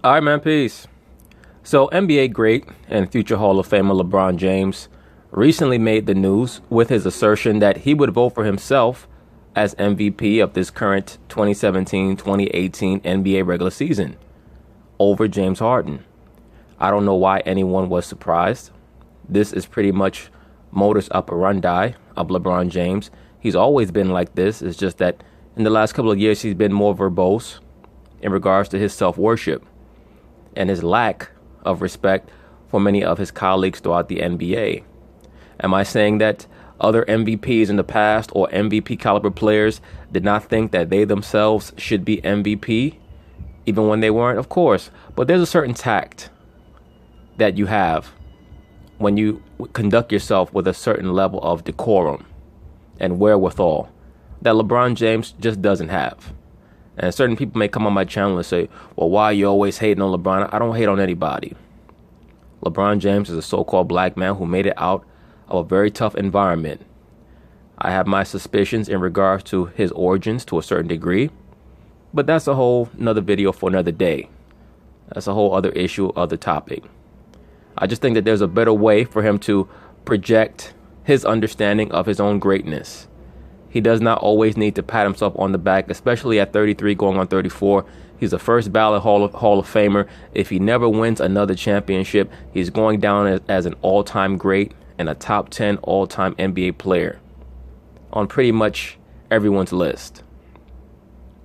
All right, man, peace. So, NBA great and future Hall of Famer LeBron James recently made the news with his assertion that he would vote for himself as MVP of this current 2017-2018 NBA regular season over James Harden. I don't know why anyone was surprised. This is pretty much modus operandi of LeBron James. He's always been like this. It's just that in the last couple of years, he's been more verbose in regards to his self-worship and his lack of respect for many of his colleagues throughout the NBA. Am I saying that other MVPs in the past or MVP caliber players did not think that they themselves should be MVP, even when they weren't? Of course. But there's a certain tact that you have when you conduct yourself with a certain level of decorum and wherewithal that LeBron James just doesn't have. And certain people may come on my channel and say, well, why are you always hating on LeBron? I don't hate on anybody. LeBron James is a so-called black man who made it out of a very tough environment. I have my suspicions in regards to his origins to a certain degree, but that's a whole nother video for another day. That's a whole other issue, other topic. I just think that there's a better way for him to project his understanding of his own greatness. He does not always need to pat himself on the back, especially at 33 going on 34. He's a first ballot Hall of Famer. If he never wins another championship, he's going down as an all-time great and a top 10 all-time NBA player on pretty much everyone's list.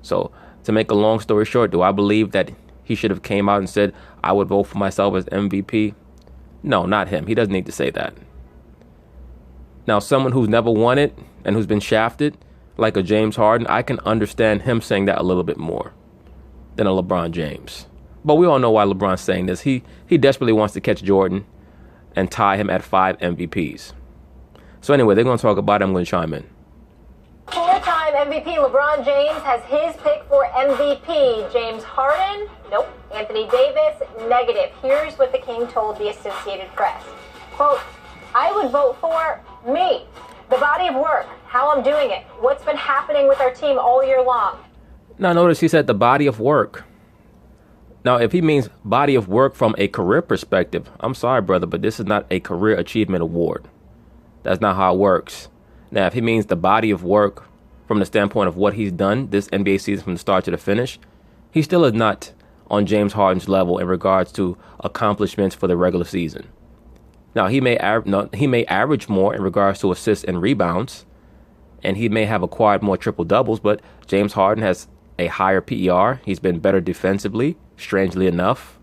So to make a long story short, do I believe that he should have came out and said, I would vote for myself as MVP? No, not him. He doesn't need to say that. Now, someone who's never won it and who's been shafted, like a James Harden, I can understand him saying that a little bit more than a LeBron James. But we all know why LeBron's saying this. He desperately wants to catch Jordan and tie him at 5 MVPs. So anyway, they're going to talk about it. I'm going to chime in. Four-time MVP LeBron James has his pick for MVP. James Harden? Nope. Anthony Davis? Negative. Here's what the King told the Associated Press. Quote, I would vote for me. The body of work, how I'm doing it, what's been happening with our team all year long. Now notice he said the body of work. Now, if he means body of work from a career perspective, I'm sorry, brother, but this is not a career achievement award. That's not how it works. Now, if he means the body of work from the standpoint of what he's done this NBA season from the start to the finish, he still is not on James Harden's level in regards to accomplishments for the regular season. Now, he may average more in regards to assists and rebounds, and he may have acquired more triple-doubles, but James Harden has a higher PER. He's been better defensively, strangely enough,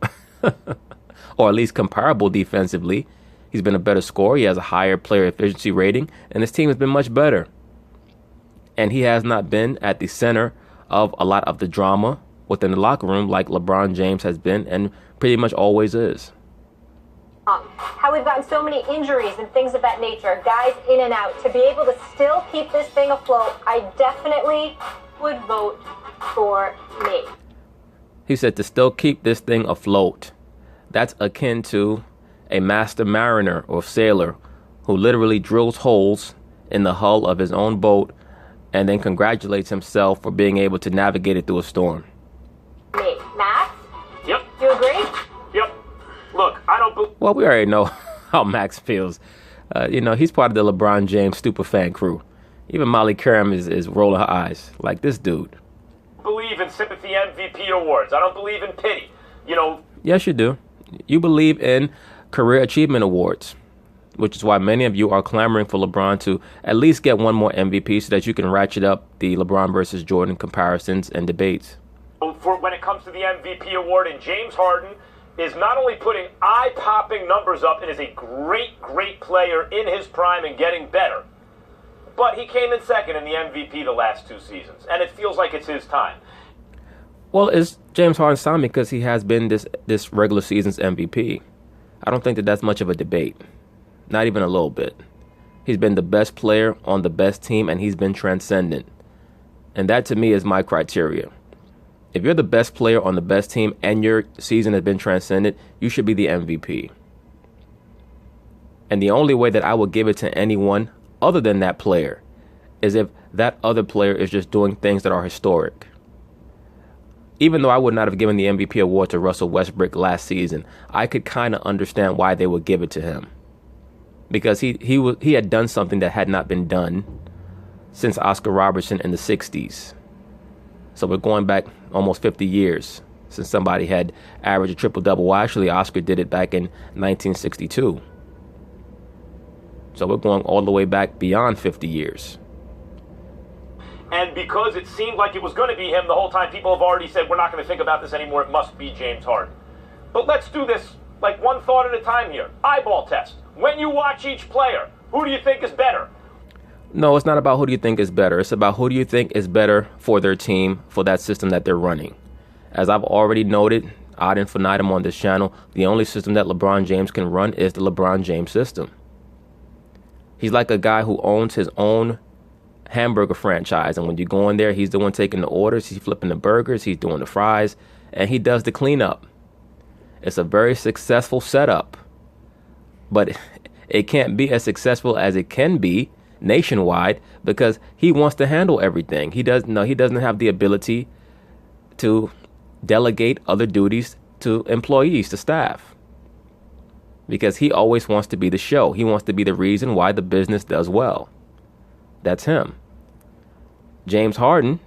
or at least comparable defensively. He's been a better scorer. He has a higher player efficiency rating, and his team has been much better. And he has not been at the center of a lot of the drama within the locker room like LeBron James has been and pretty much always is. How we've gotten so many injuries and things of that nature, guys in and out, to be able to still keep this thing afloat, I definitely would vote for me. He said to still keep this thing afloat. That's akin to a master mariner or sailor who literally drills holes in the hull of his own boat and then congratulates himself for being able to navigate it through a storm. Me. Max? Yep. You agree? Yep. Look, I don't Well, we already know how Max feels. He's part of the LeBron James super fan crew. Even Molly Karam is rolling her eyes like this dude. believe in sympathy MVP awards. I don't believe in pity. Yes, you do. You believe in career achievement awards, which is why many of you are clamoring for LeBron to at least get one more MVP so that you can ratchet up the LeBron versus Jordan comparisons and debates. For when it comes to the MVP award, and James Harden is not only putting eye-popping numbers up and is a great, great player in his prime and getting better, but he came in second in the MVP the last 2 seasons, and it feels like it's his time. Well, it's James Harden's time because he has been this regular season's MVP. I don't think that that's much of a debate. Not even a little bit. He's been the best player on the best team, and he's been transcendent. And that, to me, is my criteria. If you're the best player on the best team and your season has been transcendent, you should be the MVP. And the only way that I will give it to anyone other than that player is if that other player is just doing things that are historic. even though I would not have given the MVP award to Russell Westbrook last season, I could kind of understand why they would give it to him. Because he had done something that had not been done since Oscar Robertson in the 60s. So we're going back almost 50 years since somebody had averaged a triple-double. Well, actually, Oscar did it back in 1962. So we're going all the way back beyond 50 years. And because it seemed like it was going to be him the whole time, people have already said, we're not going to think about this anymore. It must be James Harden. But let's do this like one thought at a time here. Eyeball test. When you watch each player, who do you think is better? No, it's not about who do you think is better. It's about who do you think is better for their team, for that system that they're running. As I've already noted, ad infinitum on this channel, the only system that LeBron James can run is the LeBron James system. He's like a guy who owns his own hamburger franchise, and when you go in there, he's the one taking the orders, he's flipping the burgers, he's doing the fries, and he does the cleanup. It's a very successful setup, but it can't be as successful as it can be nationwide because he wants to handle everything. He doesn't have the ability to delegate other duties to employees, to staff, because he always wants to be the show. He wants to be the reason why the business does well. That's him. James Harden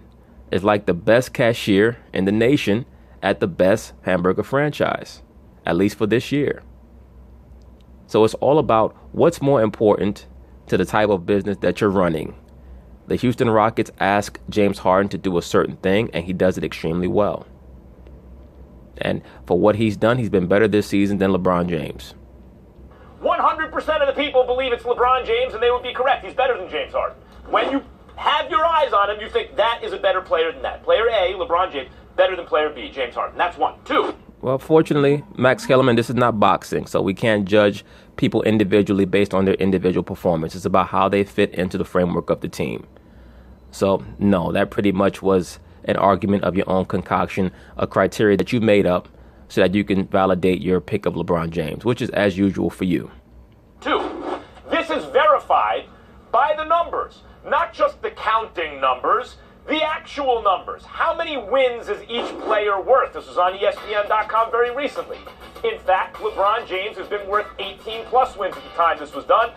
is like the best cashier in the nation at the best hamburger franchise, at least for this year. So it's all about what's more important to the type of business that you're running. The Houston Rockets ask James Harden to do a certain thing, and he does it extremely well. And for what he's done, he's been better this season than LeBron James. 100% of the people believe it's LeBron James, and they would be correct. He's better than James Harden. When you have your eyes on him, you think that is a better player than that. Player A, LeBron James, better than player B, James Harden. That's one. Two. Well, fortunately, Max Kellerman, this is not boxing, so we can't judge people individually based on their individual performance. It's about how they fit into the framework of the team. So, no, that pretty much was an argument of your own concoction, a criteria that you made up so that you can validate your pick of LeBron James, which is as usual for you. Two, this is verified by the numbers, not just the counting numbers, the actual numbers. How many wins is each player worth? This was on ESPN.com very recently. In fact, LeBron James has been worth 18-plus wins at the time this was done,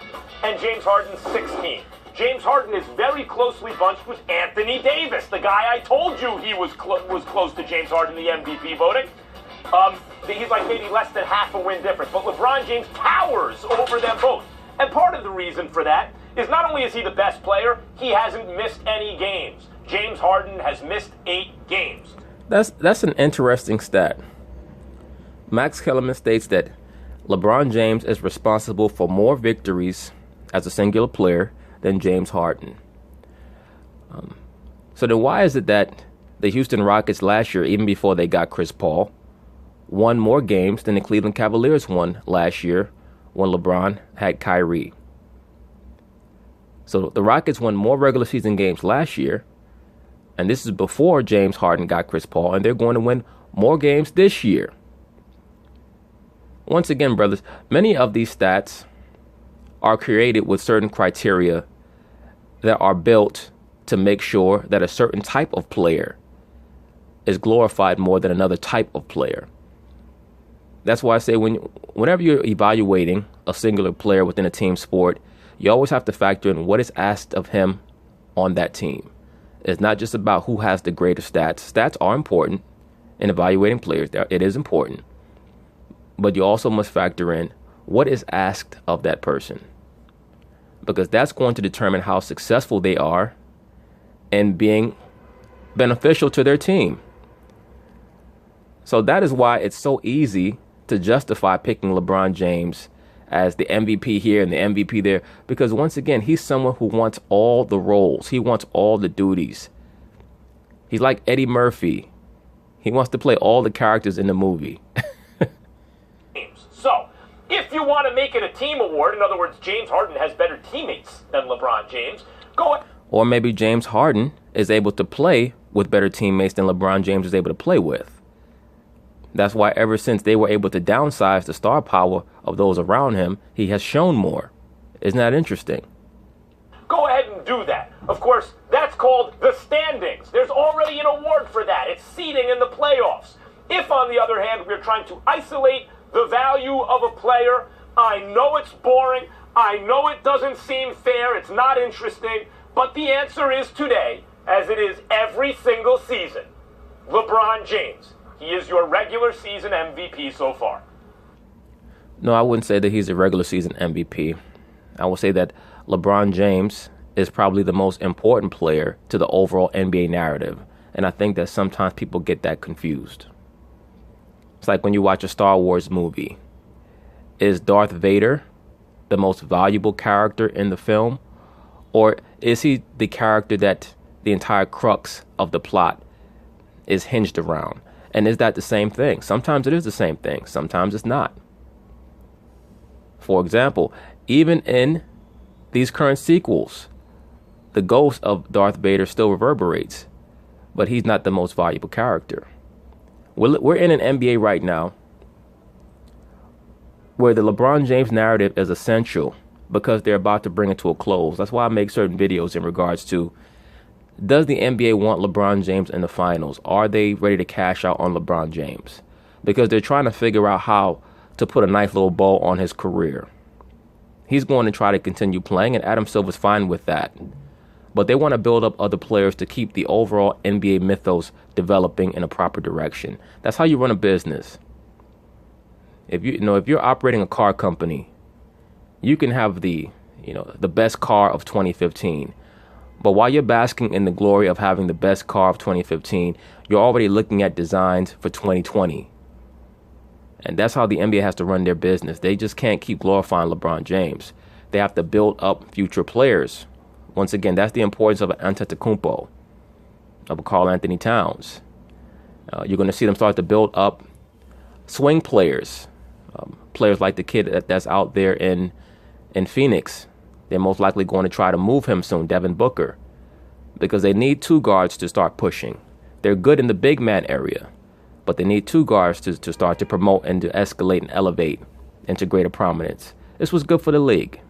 and James Harden 16. James Harden is very closely bunched with Anthony Davis, the guy I told you he was close to James Harden in the MVP voting. He's like maybe less than half a win difference, but LeBron James towers over them both. And part of the reason for that is not only is he the best player, he hasn't missed any games. James Harden has missed 8 games. That's an interesting stat. Max Kellerman states that LeBron James is responsible for more victories as a singular player than James Harden. So then why is it that the Houston Rockets last year, even before they got Chris Paul, won more games than the Cleveland Cavaliers won last year when LeBron had Kyrie? So the Rockets won more regular season games last year, and this is before James Harden got Chris Paul, and they're going to win more games this year. Once again, brothers, many of these stats are created with certain criteria that are built to make sure that a certain type of player is glorified more than another type of player. That's why I say whenever you're evaluating a singular player within a team sport, you always have to factor in what is asked of him on that team. It's not just about who has the greater stats. Stats are important in evaluating players. It is important. But you also must factor in what is asked of that person, because that's going to determine how successful they are in being beneficial to their team. So that is why it's so easy to justify picking LeBron James as the MVP here and the MVP there, because once again, he's someone who wants all the roles. He wants all the duties. He's like Eddie Murphy. He wants to play all the characters in the movie. So, if you want to make it a team award, in other words, James Harden has better teammates than LeBron James, go ahead. Or maybe James Harden is able to play with better teammates than LeBron James is able to play with. That's why ever since they were able to downsize the star power of those around him, he has shown more. Isn't that interesting? Go ahead and do that. Of course, that's That's called the standings. There's already an award for that. It's seeding in the playoffs. If, on the other hand, we're trying to isolate the value of a player, I know it's boring. I know it doesn't seem fair. It's not interesting. But the answer is today, as it is every single season, LeBron James. He is your regular season MVP so far. No, I wouldn't say that he's a regular season MVP. I would say that LeBron James is probably the most important player to the overall NBA narrative. And I think that sometimes people get that confused. It's like when you watch a Star Wars movie. Is Darth Vader the most valuable character in the film? Or is he the character that the entire crux of the plot is hinged around? And is that the same thing? Sometimes it is the same thing. Sometimes it's not. For example, even in these current sequels, the ghost of Darth Vader still reverberates, but he's not the most valuable character. We're in an NBA right now where the LeBron James narrative is essential because they're about to bring it to a close. That's why I make certain videos in regards to, does the NBA want LeBron James in the finals? Are they ready to cash out on LeBron James? Because they're trying to figure out how to put a nice little bow on his career. He's going to try to continue playing, and Adam Silver's fine with that. But they want to build up other players to keep the overall NBA mythos developing in a proper direction. That's how you run a business. If you're operating a car company, you can have the best car of 2015. But while you're basking in the glory of having the best car of 2015, you're already looking at designs for 2020. And that's how the NBA has to run their business. They just can't keep glorifying LeBron James. They have to build up future players. Once again, that's the importance of an Antetokounmpo, of a Karl Anthony Towns. You're going to see them start to build up swing players, players like the kid that's out there in Phoenix. They're most likely going to try to move him soon, Devin Booker, because they need two guards to start pushing. They're good in the big man area, but they need two guards to start to promote and to escalate and elevate into greater prominence. This was good for the league.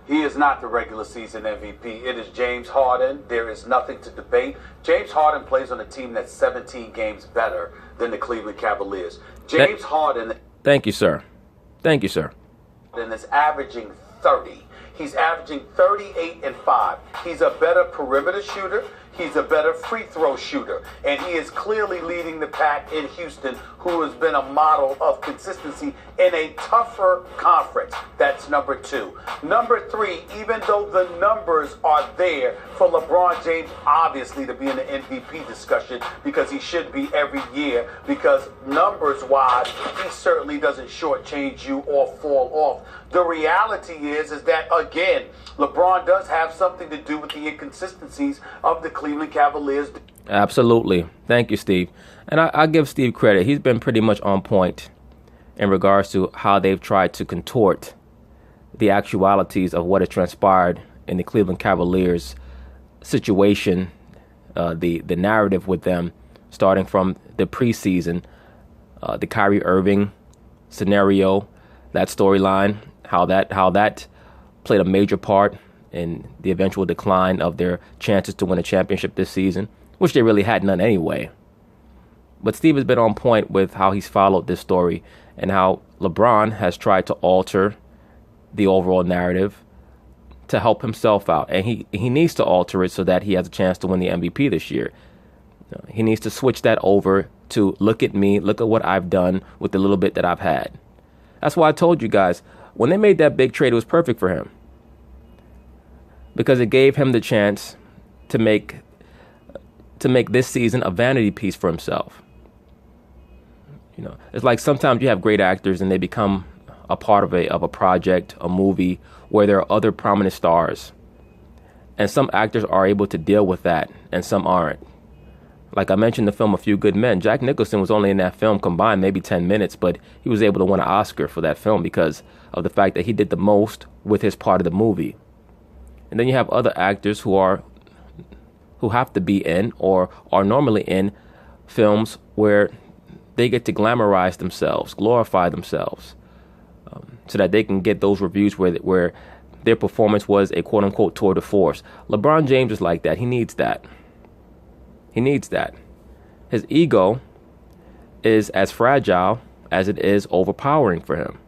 He is not the regular season MVP. It is James Harden. There is nothing to debate. James Harden plays on a team that's 17 games better than the Cleveland Cavaliers. James Harden. Thank you, sir. Thank you, sir. And is averaging 30. He's averaging 38 and 5. He's a better perimeter shooter. He's a better free throw shooter. And he is clearly leading the pack in Houston, who has been a model of consistency in a tougher conference. That's number 2. Number 3, even though the numbers are there for LeBron James, obviously, to be in the MVP discussion, because he should be every year, because numbers-wise, he certainly doesn't shortchange you or fall off. The reality is that, again, LeBron does have something to do with the inconsistencies of the Cleveland Cavaliers. Absolutely. Thank you, Steve. And I give Steve credit. He's been pretty much on point in regards to how they've tried to contort the actualities of what has transpired in the Cleveland Cavaliers situation, the narrative with them, starting from the preseason, the Kyrie Irving scenario, that storyline, how that played a major part in the eventual decline of their chances to win a championship this season, which they really had none anyway. But Steve has been on point with how he's followed this story and how LeBron has tried to alter the overall narrative to help himself out. And he needs to alter it so that he has a chance to win the MVP this year. He needs to switch that over to look at me, look at what I've done with the little bit that I've had. That's why I told you guys, when they made that big trade, it was perfect for him. Because it gave him the chance to make this season a vanity piece for himself. It's like sometimes you have great actors and they become a part of a project, a movie, where there are other prominent stars. And some actors are able to deal with that, and some aren't. Like I mentioned the film A Few Good Men, Jack Nicholson was only in that film combined maybe 10 minutes, but he was able to win an Oscar for that film because of the fact that he did the most with his part of the movie. And then you have other actors who have to be in or are normally in films where they get to glamorize themselves, glorify themselves, so that they can get those reviews where their performance was a quote-unquote tour de force. LeBron James is like that. He needs that. He needs that. His ego is as fragile as it is overpowering for him.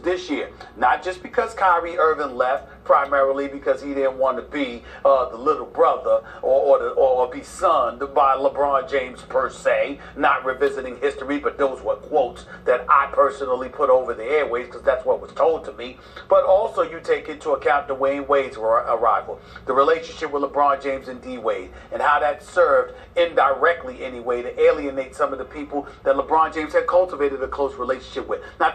This year, not just because Kyrie Irving left, primarily because he didn't want to be the little brother or be son by LeBron James per se, not revisiting history, but those were quotes that I personally put over the airways because that's what was told to me. But also you take into account Dwayne Wade's arrival, the relationship with LeBron James and D Wade, and how that served indirectly anyway to alienate some of the people that LeBron James had cultivated a close relationship with. Now,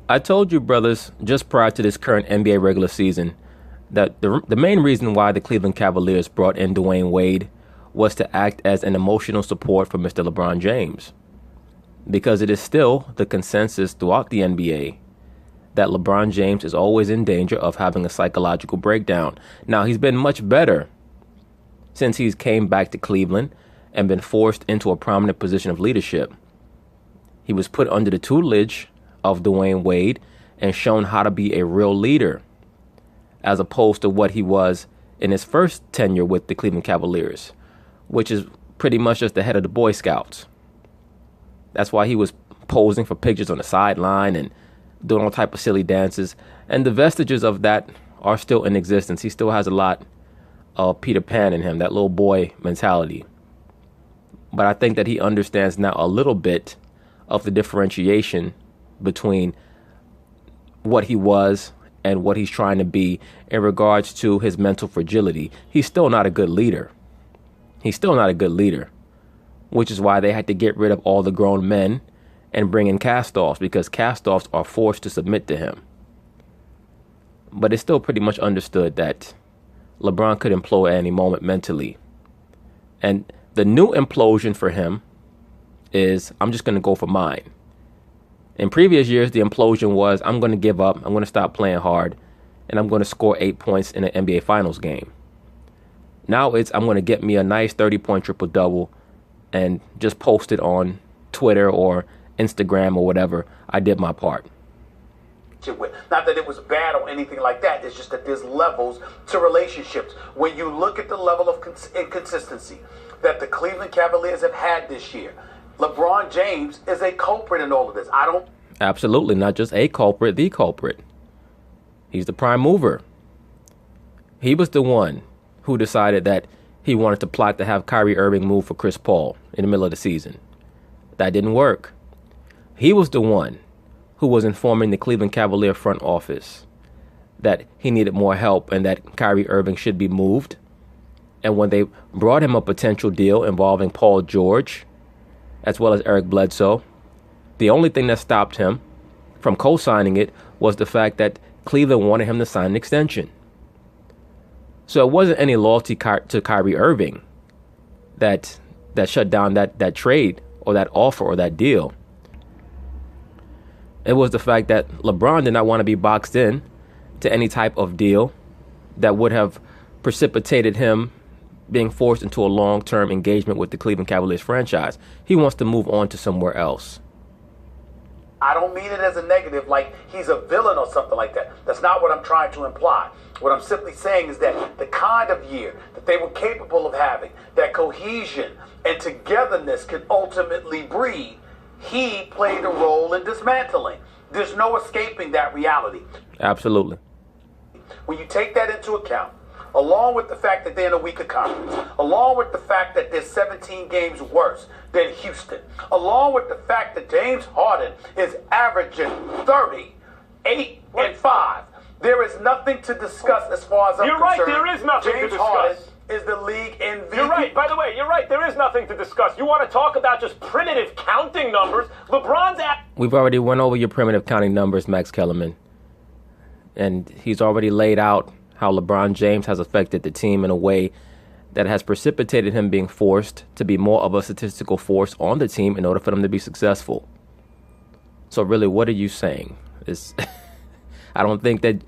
I told you, brothers, just prior to this current NBA regular season, that the main reason why the Cleveland Cavaliers brought in Dwayne Wade was to act as an emotional support for Mr. LeBron James. Because it is still the consensus throughout the NBA that LeBron James is always in danger of having a psychological breakdown. Now, he's been much better since he's came back to Cleveland and been forced into a prominent position of leadership. He was put under the tutelage of Dwayne Wade and shown how to be a real leader, as opposed to what he was in his first tenure with the Cleveland Cavaliers, which is pretty much just the head of the Boy Scouts. That's why he was posing for pictures on the sideline and doing all type of silly dances, and the vestiges of that are still in existence. He still has a lot of Peter Pan in him, that little boy mentality. But I think that he understands now a little bit of the differentiation between what he was and what he's trying to be in regards to his mental fragility. He's still not a good leader. He's still not a good leader, which is why they had to get rid of all the grown men and bring in cast-offs, because cast-offs are forced to submit to him. But it's still pretty much understood that LeBron could implode at any moment mentally. And the new implosion for him is, I'm just going to go for mine. In previous years, the implosion was, I'm going to give up, I'm going to stop playing hard, and I'm going to score 8 points in an NBA Finals game. Now it's, I'm going to get me a nice 30-point triple-double and just post it on Twitter or Instagram or whatever. I did my part. Not that it was bad or anything like that. It's just that there's levels to relationships. When you look at the level of inconsistency that the Cleveland Cavaliers have had this year, LeBron James is a culprit in all of this. Absolutely, not just a culprit, the culprit. He's the prime mover. He was the one who decided that he wanted to plot to have Kyrie Irving move for Chris Paul in the middle of the season. That didn't work. He was the one who was informing the Cleveland Cavalier front office that he needed more help and that Kyrie Irving should be moved. And when they brought him a potential deal involving Paul George, as well as Eric Bledsoe, the only thing that stopped him from co-signing it was the fact that Cleveland wanted him to sign an extension. So it wasn't any loyalty to Kyrie Irving that shut down that trade or that offer or that deal. It was the fact that LeBron did not want to be boxed in to any type of deal that would have precipitated him being forced into a long-term engagement with the Cleveland Cavaliers franchise. He wants to move on to somewhere else. I don't mean it as a negative, like he's a villain or something like that. That's not what I'm trying to imply. What I'm simply saying is that the kind of year that they were capable of having, that cohesion and togetherness could ultimately breed, he played a role in dismantling. There's no escaping that reality. Absolutely. When you take that into account, along with the fact that they're in a weaker conference, along with the fact that they're 17 games worse than Houston, along with the fact that James Harden is averaging 38 and 5, there is nothing to discuss as far as I'm concerned. You're right, there is nothing James to discuss. Harden is the league MVP. You're right. By the way, you're right. There is nothing to discuss. You want to talk about just primitive counting numbers? LeBron's at... We've already went over your primitive counting numbers, Max Kellerman. And he's already laid out how LeBron James has affected the team in a way that has precipitated him being forced to be more of a statistical force on the team in order for them to be successful. So really, what are you saying? I don't think that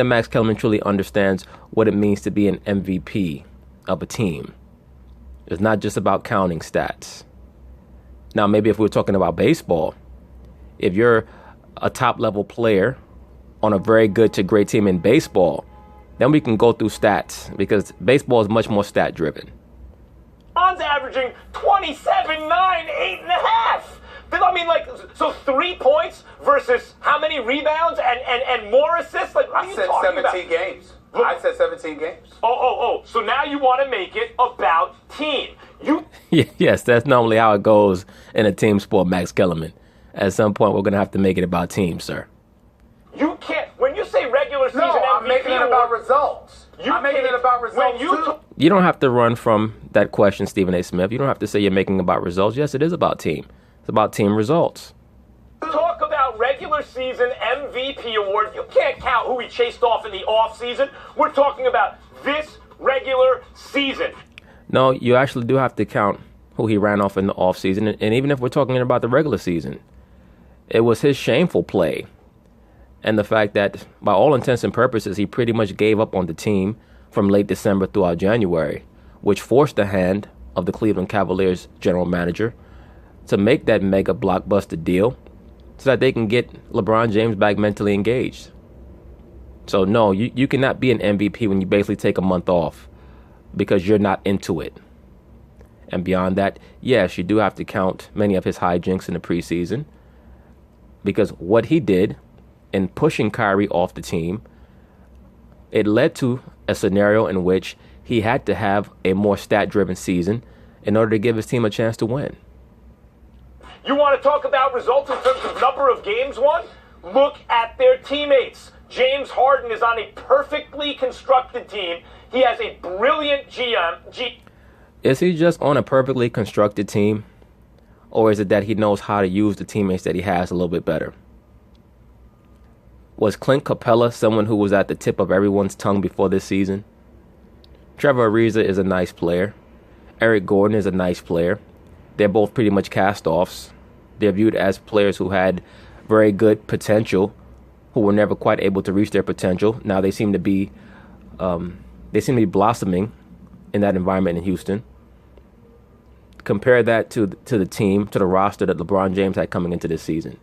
Max Kellerman truly understands what it means to be an MVP of a team. It's not just about counting stats. Now, maybe if we were talking about baseball, if you're a top-level player on a very good to great team in baseball, then we can go through stats because baseball is much more stat driven. LeBron's averaging 27, 9, 8.5. I mean, like, so 3 points versus how many rebounds and more assists? Like, what are I you said talking 17 about? games. I said 17 games. Oh. So now you want to make it about team. Yes, that's normally how it goes in a team sport, Max Kellerman. At some point, we're going to have to make it about team, sir. You can't, when you say regular season No, I'm MVP making it about results. I'm making it about results, too. You don't have to run from that question, Stephen A. Smith. You don't have to say you're making about results. Yes, it is about team. It's about team results. Talk about regular season MVP award. You can't count who he chased off in the offseason. We're talking about this regular season. No, you actually do have to count who he ran off in the offseason. And even if we're talking about the regular season, it was his shameful play. And the fact that, by all intents and purposes, he pretty much gave up on the team from late December throughout January, which forced the hand of the Cleveland Cavaliers general manager to make that mega blockbuster deal so that they can get LeBron James back mentally engaged. So, no, you cannot be an MVP when you basically take a month off because you're not into it. And beyond that, yes, you do have to count many of his hijinks in the preseason because what he did in pushing Kyrie off the team, it led to a scenario in which he had to have a more stat-driven season in order to give his team a chance to win. You want to talk about results in terms of number of games won? Look at their teammates. James Harden is on a perfectly constructed team. He has a brilliant GM. Is he just on a perfectly constructed team? Or is it that he knows how to use the teammates that he has a little bit better? Was Clint Capella someone who was at the tip of everyone's tongue before this season? Trevor Ariza is a nice player. Eric Gordon is a nice player. They're both pretty much cast-offs. They're viewed as players who had very good potential, who were never quite able to reach their potential. Now they seem to be blossoming in that environment in Houston. Compare that to the team, to the roster that LeBron James had coming into this season.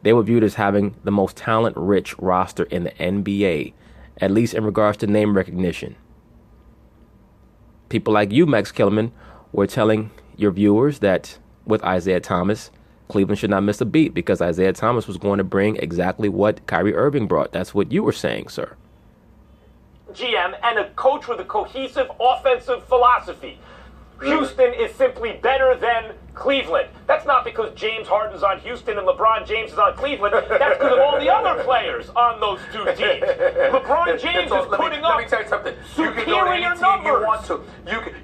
They were viewed as having the most talent-rich roster in the NBA, at least in regards to name recognition. People like you, Max Kellerman, were telling your viewers that with Isaiah Thomas, Cleveland should not miss a beat because Isaiah Thomas was going to bring exactly what Kyrie Irving brought. That's what you were saying, sir. GM and a coach with a cohesive offensive philosophy. Houston is simply better than Cleveland. That's not because James Harden's on Houston and LeBron James is on Cleveland. That's because of all the other players on those two teams. LeBron James is putting up let me tell you something. You can go to any team you want to.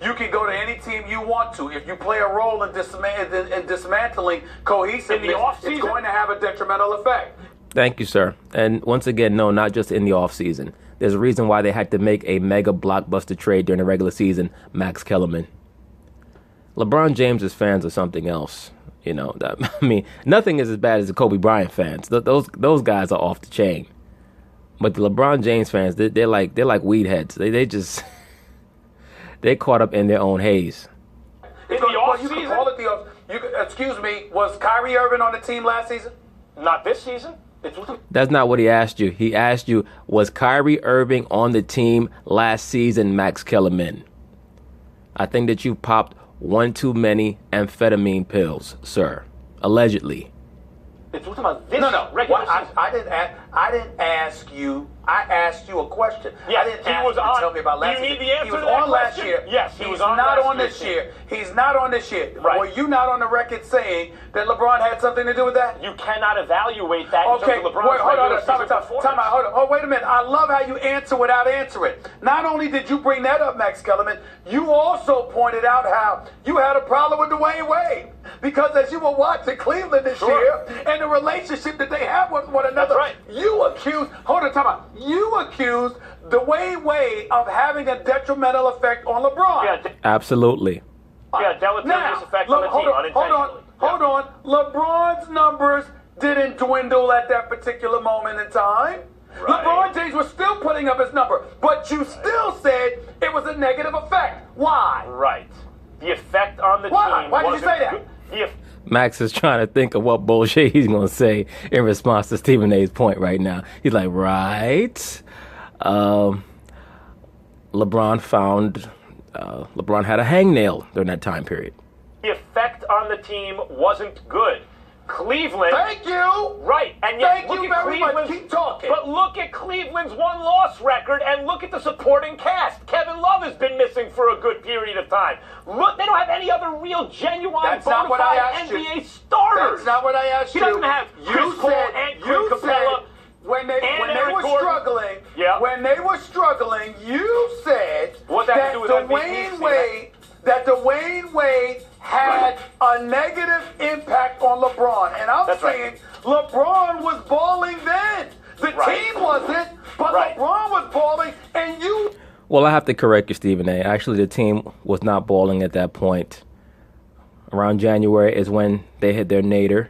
You can go to any team you want to. If you play a role in dismantling cohesiveness, it's going to have a detrimental effect. Thank you, sir. And once again, no, not just in the offseason. There's a reason why they had to make a mega blockbuster trade during the regular season, Max Kellerman. LeBron James's fans are something else. You know, nothing is as bad as the Kobe Bryant fans. Those guys are off the chain. But the LeBron James fans, they're like weed heads. They just they're caught up in their own haze. Excuse me, was Kyrie Irving on the team last season? Not this season. That's not what he asked you. He asked you, was Kyrie Irving on the team last season, Max Kellerman? I think that you popped one too many amphetamine pills, sir. Allegedly. It's talking about this. No. I didn't ask you. I asked you a question. Yes, I didn't ask you to tell me about last year. You need the answer he was to that on last question? year. Yes, he was not on this year. He's not on this year. Right. Were you not on the record saying that LeBron had something to do with that? You cannot evaluate that Okay, in terms of LeBron's regular season performance. Time out. Hold on. Oh, wait a minute. I love how you answer without answering. Not only did you bring that up, Max Kellerman, you also pointed out how you had a problem with Dwayne Wade. Because as you were watching Cleveland this year and the relationship that they have with one another, you accused Dwayne Wade of having a detrimental effect on LeBron. Yeah, absolutely. Yeah, deleterious effect on the team unintentionally. Hold on. LeBron's numbers didn't dwindle at that particular moment in time. Right. LeBron James was still putting up his number, but you still said it was a negative effect. Why? Right. The effect on the team. Why did you say that? Max is trying to think of what bullshit he's going to say in response to Stephen A's point right now. He's like, right. LeBron had a hangnail during that time period. The effect on the team wasn't good. Cleveland. Thank you. Right. And yet, Thank you very much. Keep talking. But look at Cleveland's one-loss record and look at the supporting cast. Kevin Love has been missing for a good period of time. Look, they don't have any other real, genuine, bona fide NBA starters. That's not what I asked you. He doesn't have Chris Paul and Clint Capella. When they were struggling, yeah. When they were struggling, you said that Dwayne Wade had a negative impact on LeBron. And I'm saying LeBron was balling then. The team wasn't, but LeBron was balling, and you... Well, I have to correct you, Stephen A. Actually, the team was not balling at that point. Around January is when they hit their nadir.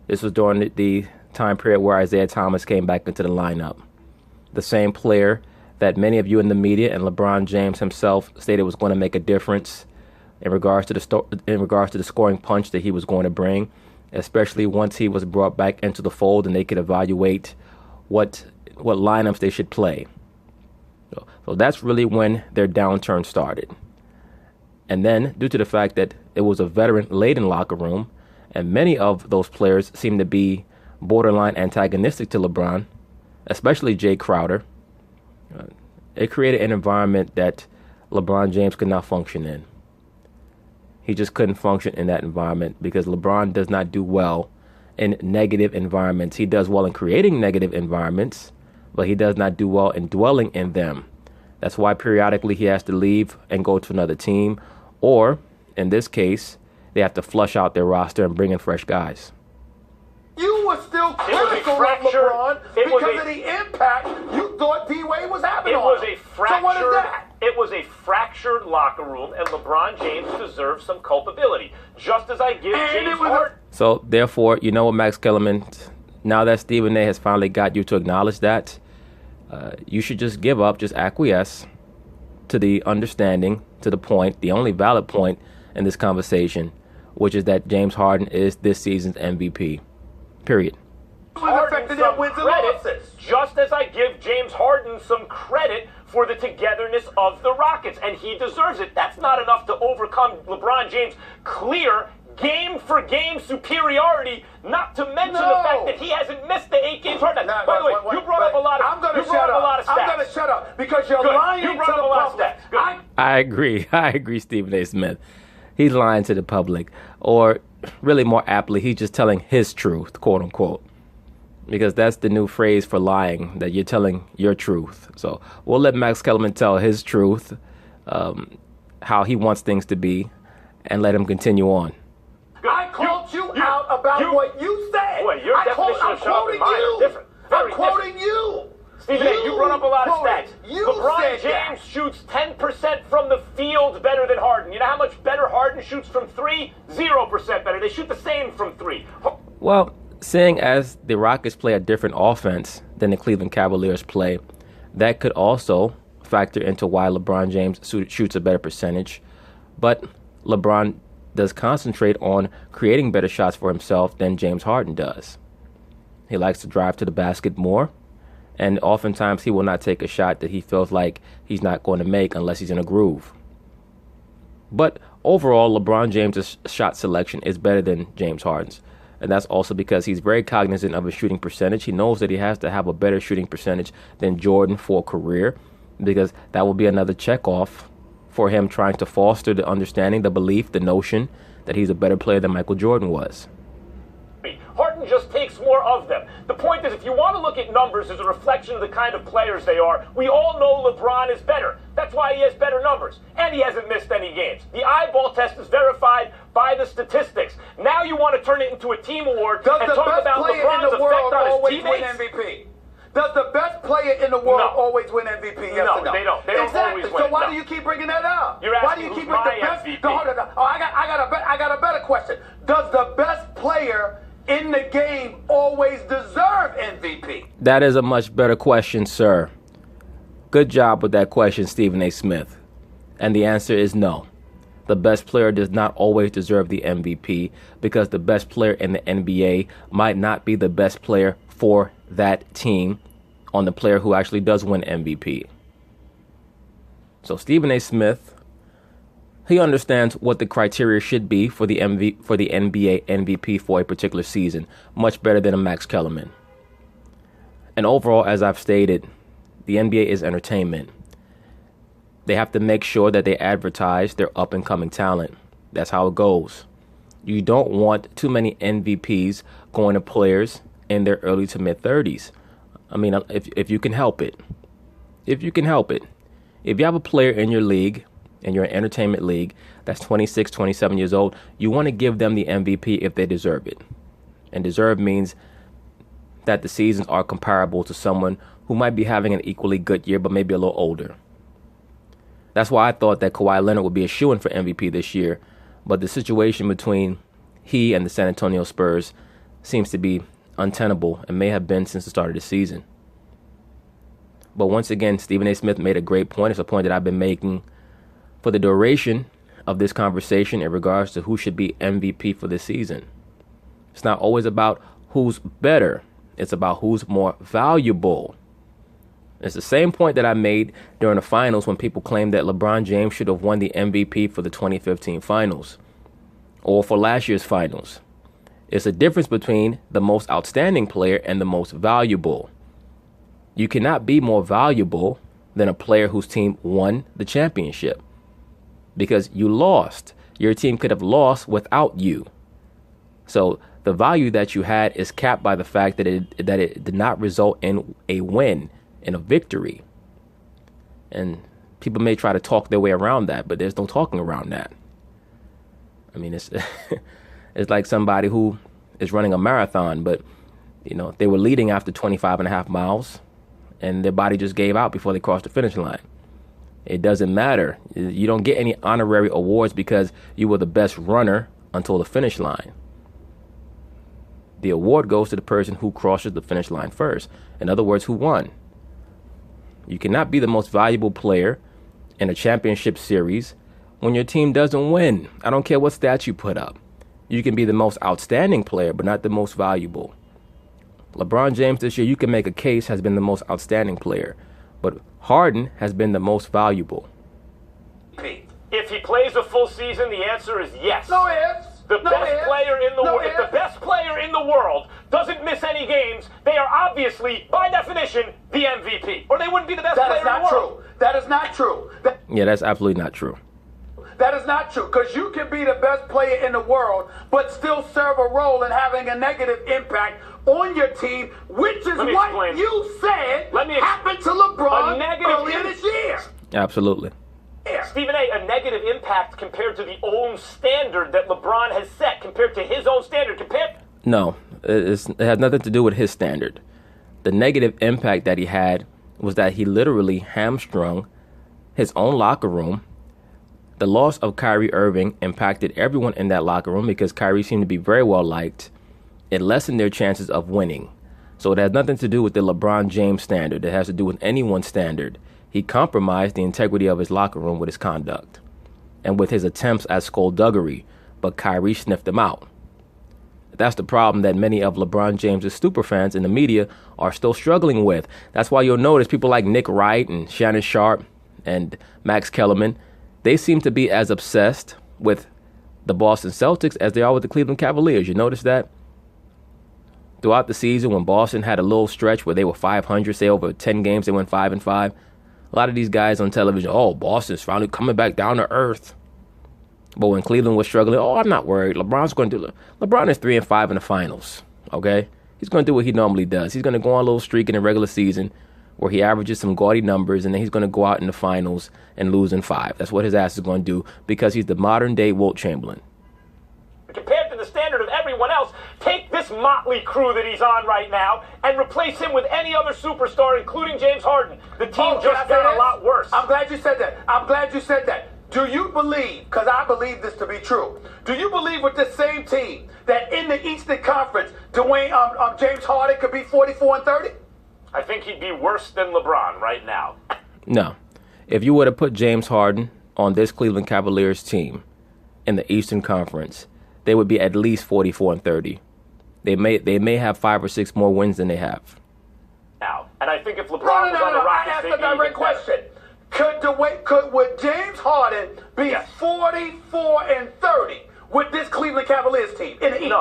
This was during the time period where Isaiah Thomas came back into the lineup. The same player that many of you in the media and LeBron James himself stated was going to make a difference in regards to the scoring punch that he was going to bring, especially once he was brought back into the fold and they could evaluate what lineups they should play. So that's really when their downturn started. And then, due to the fact that it was a veteran-laden locker room, and many of those players seemed to be borderline antagonistic to LeBron, especially Jay Crowder, it created an environment that LeBron James could not function in. He just couldn't function in that environment because LeBron does not do well in negative environments. He does well in creating negative environments, but he does not do well in dwelling in them. That's why periodically he has to leave and go to another team, or in this case, they have to flush out their roster and bring in fresh guys. You were still critical of LeBron because of the impact you thought D-Wade was having on him. So what is that? It was a fractured locker room, and LeBron James deserves some culpability, just as I give James Harden. So, therefore, you know what, Max Kellerman, now that Stephen A has finally got you to acknowledge that, you should just give up, just acquiesce to the understanding, to the point, the only valid point in this conversation, which is that James Harden is this season's MVP. Period. Harden some credit, just as I give James Harden some credit for the togetherness of the Rockets, and he deserves it. That's not enough to overcome LeBron James' clear game-for-game superiority, not to mention the fact that he hasn't missed the 8 games. By the way, you brought up a lot of stats. I'm going to shut up because you're lying to the public. I agree, Stephen A. Smith. He's lying to the public, or really more aptly, he's just telling his truth, quote unquote, because that's the new phrase for lying, that you're telling your truth. So we'll let Max Kellerman tell his truth, how he wants things to be, and let him continue on. I called you out about what you said. Boy, your definition of shut up and mine are different. I'm quoting you. Stephen A., you brought up a lot of stats. LeBron James shoots 10% from the field better than Harden. You know how much better Harden shoots from 3? 0% better. They shoot the same from 3. Well, seeing as the Rockets play a different offense than the Cleveland Cavaliers play, that could also factor into why LeBron James shoots a better percentage. But LeBron does concentrate on creating better shots for himself than James Harden does. He likes to drive to the basket more, and oftentimes he will not take a shot that he feels like he's not going to make unless he's in a groove. But overall, LeBron James' shot selection is better than James Harden's. And that's also because he's very cognizant of his shooting percentage. He knows that he has to have a better shooting percentage than Jordan for a career, because that will be another checkoff for him trying to foster the understanding, the belief, the notion that he's a better player than Michael Jordan was. Harden just takes more of them. The point is, if you want to look at numbers as a reflection of the kind of players they are, we all know LeBron is better. That's why he has better numbers. And he hasn't missed any games. The eyeball test is verified by the statistics. Now you want to turn it into a team award and talk about LeBron's effect on his teammates? Does the best player in the world always win MVP? Yes or no? They don't. They don't always win. So why do you keep bringing that up? You're asking who's my MVP. I got a better question. Does the best player in the game always deserve MVP? That is a much better question, sir. Good job with that question, Stephen A. Smith. And the answer is no. the best player does not always deserve the MVP because the best player in the NBA might not be the best player for that team on the player who actually does win MVP. So Stephen A. Smith, he understands what the criteria should be for the NBA MVP for a particular season, much better than a Max Kellerman. And overall, as I've stated, the NBA is entertainment. They have to make sure that they advertise their up-and-coming talent. That's how it goes. You don't want too many MVPs going to players in their early to mid-30s. I mean, if you can help it. If you can help it. If you have a player in your league, in your entertainment league, that's 26, 27 years old, you want to give them the MVP if they deserve it. And deserve means that the seasons are comparable to someone who might be having an equally good year, but maybe a little older. That's why I thought that Kawhi Leonard would be a shoo-in for MVP this year. But the situation between he and the San Antonio Spurs seems to be untenable and may have been since the start of the season. But once again, Stephen A. Smith made a great point. It's a point that I've been making for the duration of this conversation in regards to who should be MVP for this season. It's not always about who's better. It's about who's more valuable. It's the same point that I made during the finals when people claimed that LeBron James should have won the MVP for the 2015 finals or for last year's finals. It's a difference between the most outstanding player and the most valuable. You cannot be more valuable than a player whose team won the championship because you lost. Your team could have lost without you. So the value that you had is capped by the fact that it did not result in a win, in a victory. And people may try to talk their way around that, but there's no talking around that. I mean, it's it's like somebody who is running a marathon, but they were leading after 25 and a half miles and their body just gave out before they crossed the finish line. It doesn't matter. You don't get any honorary awards because you were the best runner until the finish line. The award goes to the person who crosses the finish line first. In other words, who won. You cannot be the most valuable player in a championship series when your team doesn't win. I don't care what stats you put up. You can be the most outstanding player, but not the most valuable. LeBron James this year, you can make a case, has been the most outstanding player, but Harden has been the most valuable. If he plays a full season, the answer is yes. No ifs. The best player in the world. If the best player in the world doesn't miss any games, they are obviously, by definition, the MVP. Or they wouldn't be the best player in the world. That is not true. Yeah, that's absolutely not true. That is not true, because you can be the best player in the world, but still serve a role in having a negative impact on your team, which is what you said happened to LeBron earlier this year. Absolutely. Stephen A., a negative impact compared to the own standard that LeBron has set, compared to his own standard, No, it has nothing to do with his standard. The negative impact that he had was that he literally hamstrung his own locker room. The loss of Kyrie Irving impacted everyone in that locker room because Kyrie seemed to be very well liked. It lessened their chances of winning. So it has nothing to do with the LeBron James standard. It has to do with anyone's standard. He compromised the integrity of his locker room with his conduct and with his attempts at skullduggery, but Kyrie sniffed him out. That's the problem that many of LeBron James' superfans in the media are still struggling with. That's why you'll notice people like Nick Wright and Shannon Sharp and Max Kellerman, they seem to be as obsessed with the Boston Celtics as they are with the Cleveland Cavaliers. You notice that? Throughout the season, when Boston had a little stretch where they were 500, say over 10 games, they went 5-5. A lot of these guys on television, Boston's finally coming back down to earth. But when Cleveland was struggling, I'm not worried. LeBron's going to do it. LeBron is 3-5 in the finals, okay? He's going to do what he normally does. He's going to go on a little streak in the regular season where he averages some gaudy numbers, and then he's going to go out in the finals and lose in 5. That's what his ass is going to do because he's the modern-day Wilt Chamberlain. Compared to the standard of everyone else, take this motley crew that he's on right now and replace him with any other superstar, including James Harden. The team just got a lot worse. I'm glad you said that. Do you believe, because I believe this to be true, do you believe with this same team that in the Eastern Conference, James Harden could be 44-30? I think he'd be worse than LeBron right now. No. If you were to put James Harden on this Cleveland Cavaliers team, in the Eastern Conference, they would be at least 44-30. They may have 5 or 6 more wins than they have. Now, and I think if LeBron No, was on the I Rockets, asked they'd a be even direct better. question. Would James Harden be Yes. 44-30 with this Cleveland Cavaliers team in the East?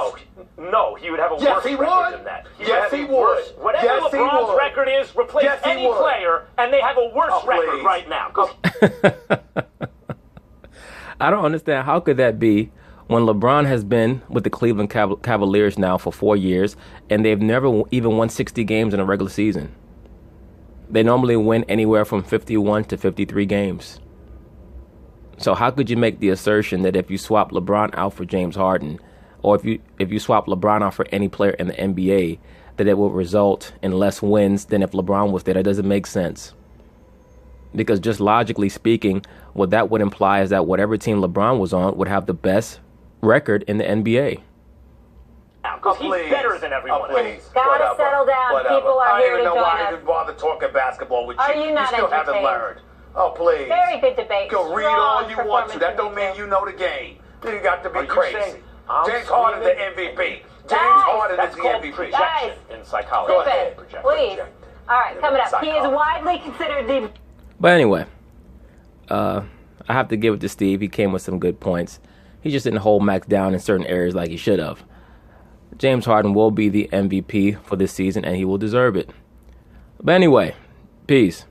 No, he would have a Yes, worse he record would. than that. Yes, he would. Whatever Yes, he LeBron's would. record is, replace Yes, he any would. player, and they have a worse Oh, record please. right now. I don't understand. How could that be when LeBron has been with the Cleveland Cavaliers now for 4 years, and they've never even won 60 games in a regular season? They normally win anywhere from 51 to 53 games. So how could you make the assertion that if you swap LeBron out for James Harden, or if you swap LeBron out for any player in the NBA, that it will result in less wins than if LeBron was there? That doesn't make sense. Because just logically speaking, what that would imply is that whatever team LeBron was on would have the best record in the NBA. Because he's better than everyone else. Please. Gotta Whatever. settle down. Whatever. People are I here don't even to know join why I us. even bother talking basketball with you. Are you not still haven't entertained? learned. Oh, please. Very good debate. Go read Strong all you want to. That don't performance mean you know the game. You got to be Are you crazy. saying I'm James Harden is the screaming? MVP. James Guys, Harden That's is the called MVP. projection Guys. in psychology. Go ahead. Projection. Please. All right, coming up. He is Psychology. widely considered the... But anyway, I have to give it to Steve. He came with some good points. He just didn't hold Max down in certain areas like he should have. James Harden will be the MVP for this season, and he will deserve it. But anyway, peace.